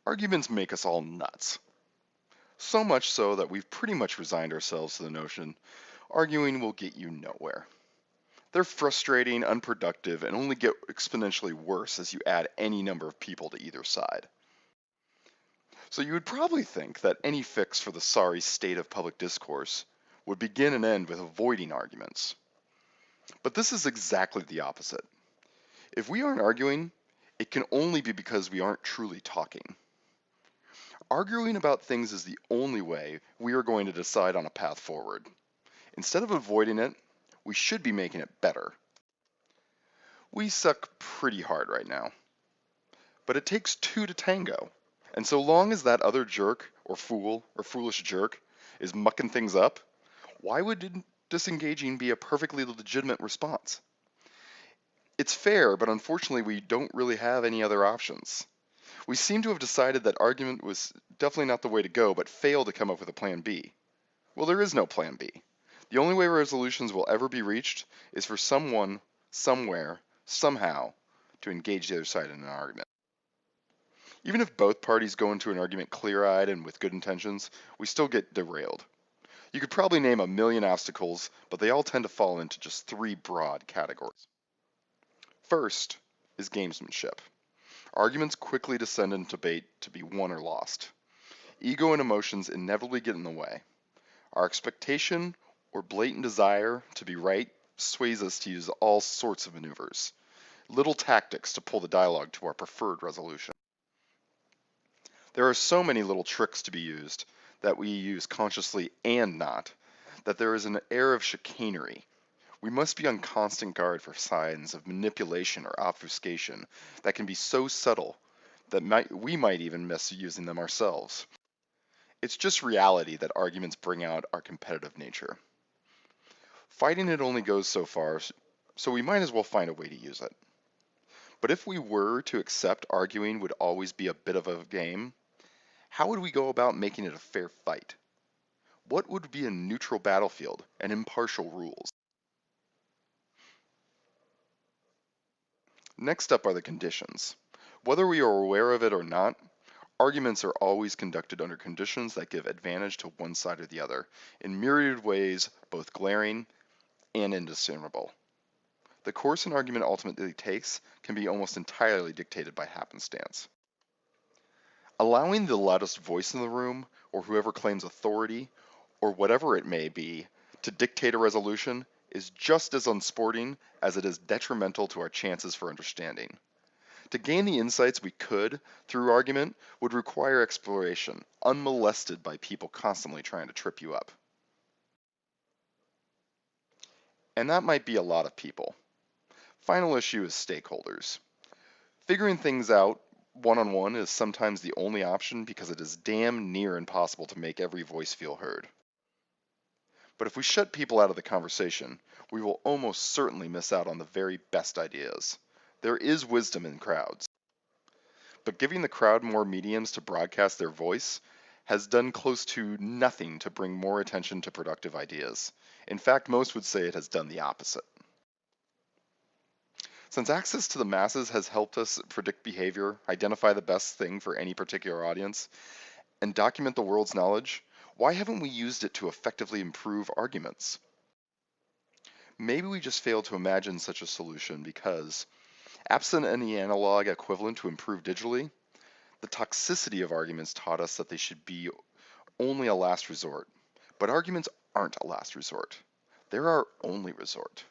Arguments make us all nuts. So much so that we've pretty much resigned ourselves to the notion arguing will get you nowhere. They're frustrating, unproductive, and only get exponentially worse as you add any number of people to either side. So you would probably think that any fix for the sorry state of public discourse would begin and end with avoiding arguments. But this is exactly the opposite. If we aren't arguing, it can only be because we aren't truly talking. Arguing about things is the only way we are going to decide on a path forward. Instead of avoiding it, we should be making it better. We suck pretty hard right now. But it takes two to tango. And so long as that other jerk or fool or foolish jerk is mucking things up, why would disengaging be a perfectly legitimate response? It's fair, but unfortunately we don't really have any other options. We seem to have decided that argument was definitely not the way to go, but failed to come up with a plan B. Well, there is no plan B. The only way resolutions will ever be reached is for someone, somewhere, somehow, to engage the other side in an argument. Even if both parties go into an argument clear-eyed and with good intentions, we still get derailed. You could probably name a million obstacles, but they all tend to fall into just three broad categories. First is gamesmanship. Arguments quickly descend into debate to be won or lost. Ego and emotions inevitably get in the way. Our expectation or blatant desire to be right sways us to use all sorts of maneuvers, little tactics to pull the dialogue to our preferred resolution. There are so many little tricks to be used that we use consciously and not, that there is an air of chicanery. We must be on constant guard for signs of manipulation or obfuscation that can be so subtle that we might even miss using them ourselves. It's just reality that arguments bring out our competitive nature. Fighting it only goes so far, so we might as well find a way to use it. But if we were to accept arguing would always be a bit of a game, how would we go about making it a fair fight? What would be a neutral battlefield and impartial rules? Next up are the conditions. Whether we are aware of it or not, arguments are always conducted under conditions that give advantage to one side or the other, in myriad ways both glaring and indiscernible. The course an argument ultimately takes can be almost entirely dictated by happenstance. Allowing the loudest voice in the room, or whoever claims authority, or whatever it may be, to dictate a resolution is just as unsporting as it is detrimental to our chances for understanding. To gain the insights we could through argument would require exploration, unmolested by people constantly trying to trip you up. And that might be a lot of people. Final issue is stakeholders. Figuring things out one-on-one is sometimes the only option because it is damn near impossible to make every voice feel heard. But if we shut people out of the conversation, we will almost certainly miss out on the very best ideas. There is wisdom in crowds. But giving the crowd more mediums to broadcast their voice has done close to nothing to bring more attention to productive ideas. In fact, most would say it has done the opposite. Since access to the masses has helped us predict behavior, identify the best thing for any particular audience, and document the world's knowledge, why haven't we used it to effectively improve arguments? Maybe we just failed to imagine such a solution because, absent any analog equivalent to improve digitally, the toxicity of arguments taught us that they should be only a last resort. But arguments aren't a last resort. They're our only resort.